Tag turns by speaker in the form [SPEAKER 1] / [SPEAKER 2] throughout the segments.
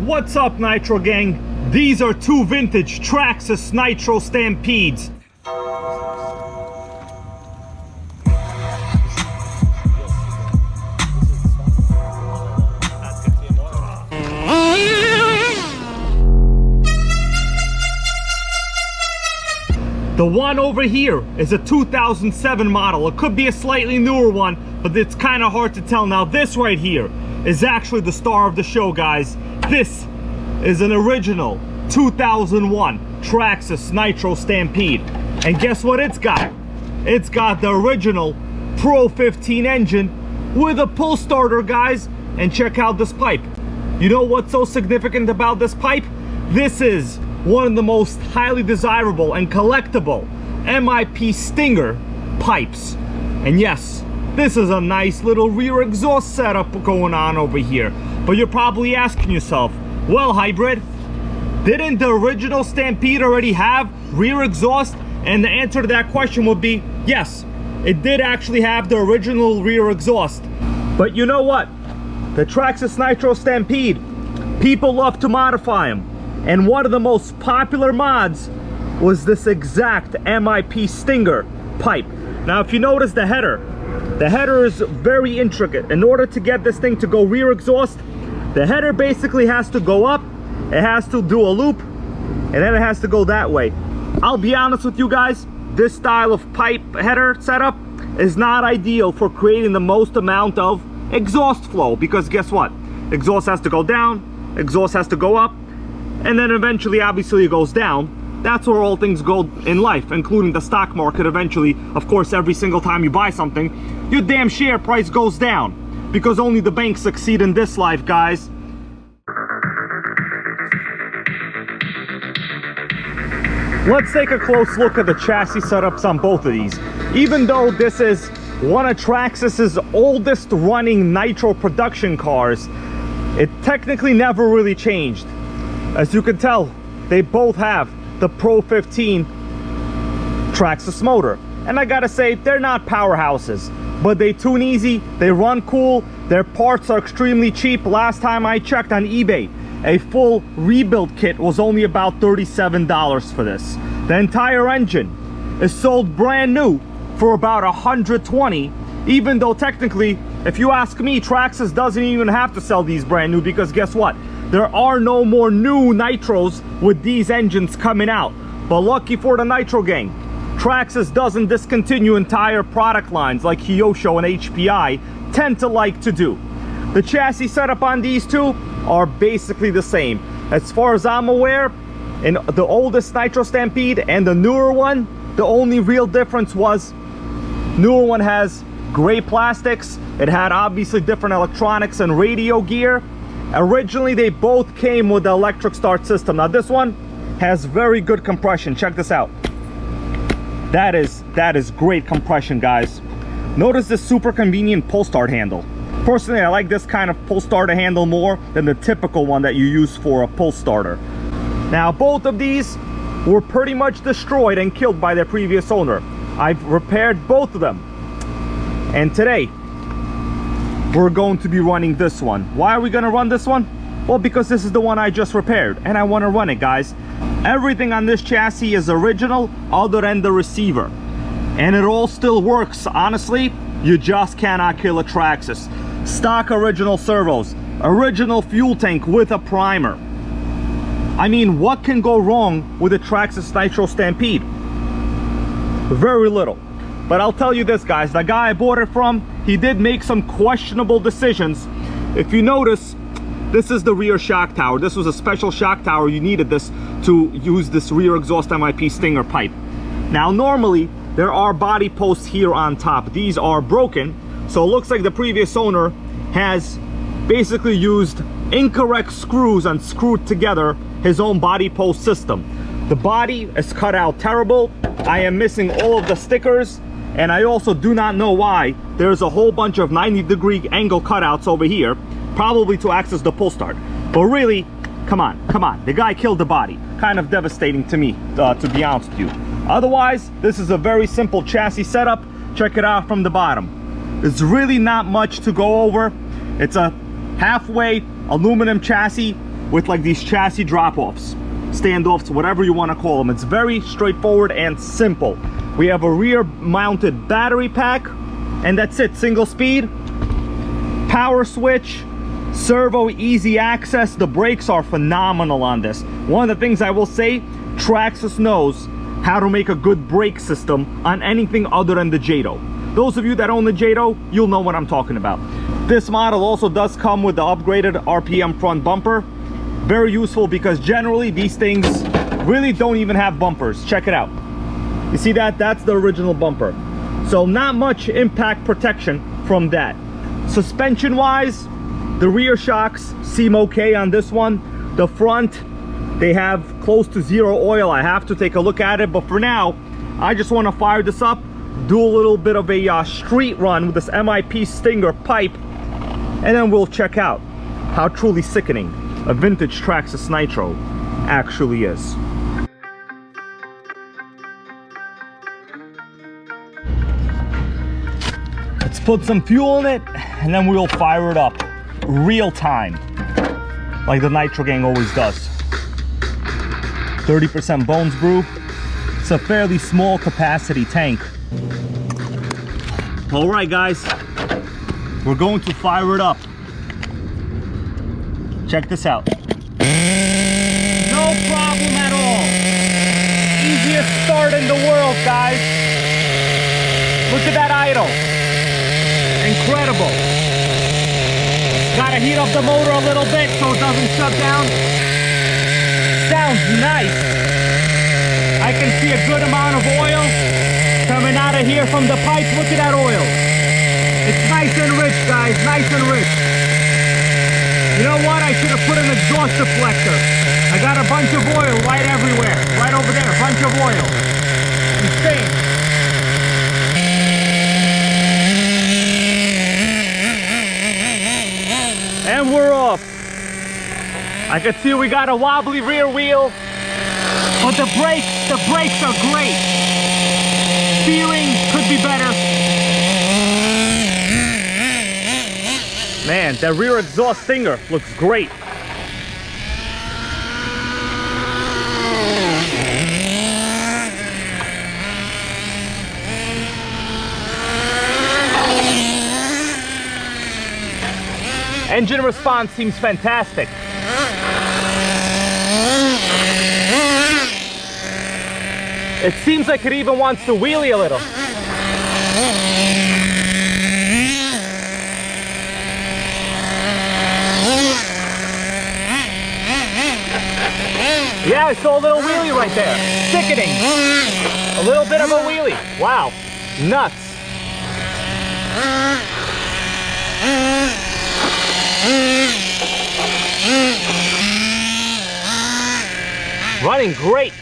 [SPEAKER 1] What's up, Nitro Gang? These are two vintage Traxxas Nitro Stampedes. The one over here is a 2007 model. It could be a slightly newer one, but it's kind of hard to tell. Now this right here is actually the star of the show, guys. This is an original 2001 Traxxas Nitro Stampede. And guess what it's got? It's got the original Pro 15 engine with a pull starter, guys. And check out this pipe. You know what's so significant about this pipe? This is one of the most highly desirable and collectible MIP Stinger pipes. And yes, this is a nice little rear exhaust setup going on over here. But you're probably asking yourself, well, hybrid, didn't the original Stampede already have rear exhaust? And the answer to that question would be yes, it did actually have the original rear exhaust. But you know what? The Traxxas Nitro Stampede, people love to modify them. And one of the most popular mods was this exact MIP Stinger pipe. Now, if you notice the header is very intricate. In order to get this thing to go rear exhaust, the header basically has to go up, it has to do a loop, and then it has to go that way. I'll be honest with you guys, this style of pipe header setup is not ideal for creating the most amount of exhaust flow, because guess what? Exhaust has to go down, exhaust has to go up, and then eventually obviously it goes down. That's where all things go in life, including the stock market. Eventually, of course, every single time you buy something, your damn share price goes down, because only the banks succeed in this life, guys. Let's take a close look at the chassis setups on both of these. Even though this is one of Traxxas's oldest running Nitro production cars, it technically never really changed. As you can tell, they both have the Pro 15 Traxxas motor. And I gotta say, they're not powerhouses, but they tune easy, they run cool, their parts are extremely cheap. Last time I checked on eBay, a full rebuild kit was only about $37 for this. The entire engine is sold brand new for about $120, even though technically, if you ask me, Traxxas doesn't even have to sell these brand new, because guess what? There are no more new Nitros with these engines coming out. But lucky for the Nitro Gang, Traxxas doesn't discontinue entire product lines like Kyosho and HPI tend to like to do. The chassis setup on these two are basically the same. As far as I'm aware, in the oldest Nitro Stampede and the newer one, the only real difference was newer one has gray plastics. It had obviously different electronics and radio gear. Originally, they both came with the electric start system. Now this one has very good compression. Check this out. That is great compression, guys. Notice this super convenient pull start handle. Personally, I like this kind of pull starter handle more than the typical one that you use for a pull starter. Now, both of these were pretty much destroyed and killed by their previous owner. I've repaired both of them. And today, we're going to be running this one. Why are we going to run this one? Well, because this is the one I just repaired and I want to run it, guys. Everything on this chassis is original other than the receiver, and it all still works. Honestly, you just cannot kill a Traxxas. Stock original servos, original fuel tank with a primer. I mean, what can go wrong with a Traxxas Nitro Stampede? Very little. But I'll tell you this, guys, the guy I bought it from, he did make some questionable decisions. If you notice, this is the rear shock tower. This was a special shock tower. You needed this to use this rear exhaust MIP Stinger pipe. Now, normally, there are body posts here on top. These are broken, so it looks like the previous owner has basically used incorrect screws and screwed together his own body post system. The body is cut out terrible. I am missing all of the stickers. And I also do not know why there's a whole bunch of 90-degree angle cutouts over here, probably to access the pull start. But really, come on, the guy killed the body. Kind of devastating to me, to be honest with you. Otherwise, this is a very simple chassis setup. Check it out from the bottom. There's really not much to go over. It's a halfway aluminum chassis with like these chassis drop-offs, standoffs, whatever you want to call them. It's very straightforward and simple. We have a rear mounted battery pack, and that's it. Single speed, power switch, servo, easy access. The brakes are phenomenal on this. One of the things I will say, Traxxas knows how to make a good brake system on anything other than the JATO. Those of you that own the JATO, you'll know what I'm talking about. This model also does come with the upgraded RPM front bumper. Very useful because generally these things really don't even have bumpers. Check it out. You see that? That's the original bumper. So not much impact protection from that. Suspension wise, the rear shocks seem okay on this one. The front, they have close to zero oil. I have to take a look at it, but for now, I just want to fire this up, do a little bit of a street run with this MIP Stinger pipe, and then we'll check out how truly sickening a vintage Traxxas Nitro actually is. Let's put some fuel in it, and then we'll fire it up real time, like the Nitro gang always does. 30% Bones Brew. It's a fairly small capacity tank. All right, guys, we're going to fire it up. Check this out. No problem at all. Easiest start in the world, guys. Look at that idle. Incredible. Gotta heat up the motor a little bit so it doesn't shut down. Sounds nice. I can see a good amount of oil coming out of here from the pipe. Look at that oil. It's nice and rich, guys, nice and rich. You know what? I should have put an exhaust deflector. I got a bunch of oil right everywhere. Right over there, a bunch of oil. Insane. And we're off. I can see we got a wobbly rear wheel, but the brakes are great. Steering could be better. Man, that rear exhaust stinger looks great. Engine response seems fantastic. It seems like it even wants to wheelie a little. Yeah, I saw a little wheelie right there. Sickening. A little bit of a wheelie. Wow. Nuts. Running great.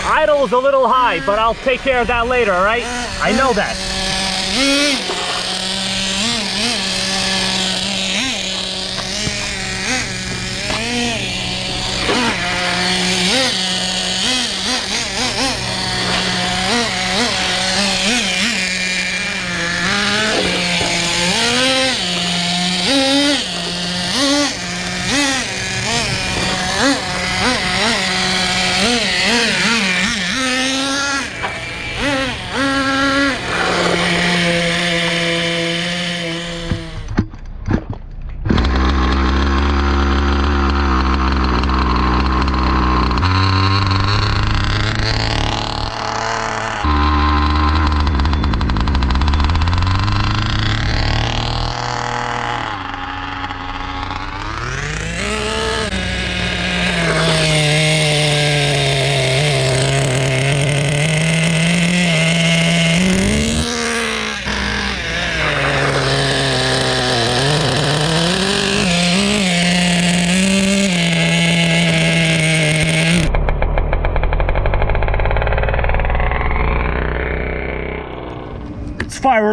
[SPEAKER 1] Idle is a little high, but I'll take care of that later, all right? I know that.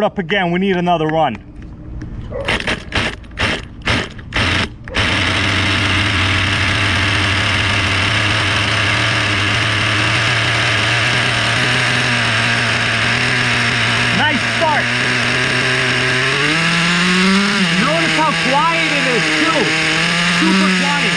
[SPEAKER 1] it up again. We need another run. Nice start. Notice how quiet it is too. Super quiet.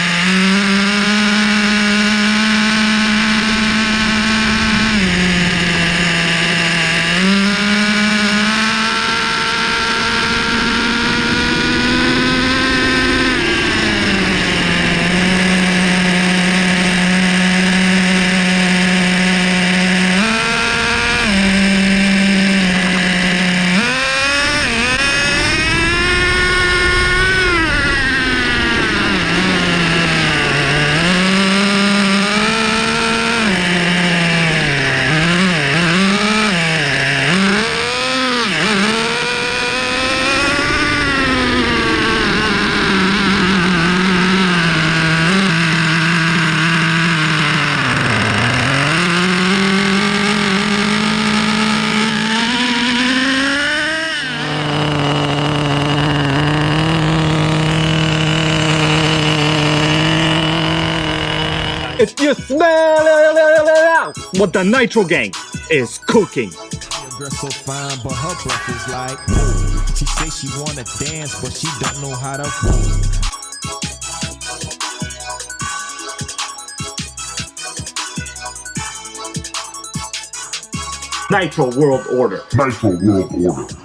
[SPEAKER 1] If you smell what the Nitro Gang is cooking.
[SPEAKER 2] Your girl so fine, but her breath is like, whoa. She say she wanna dance, but she don't know how to move.
[SPEAKER 1] Nitro World Order.
[SPEAKER 3] Nitro World Order.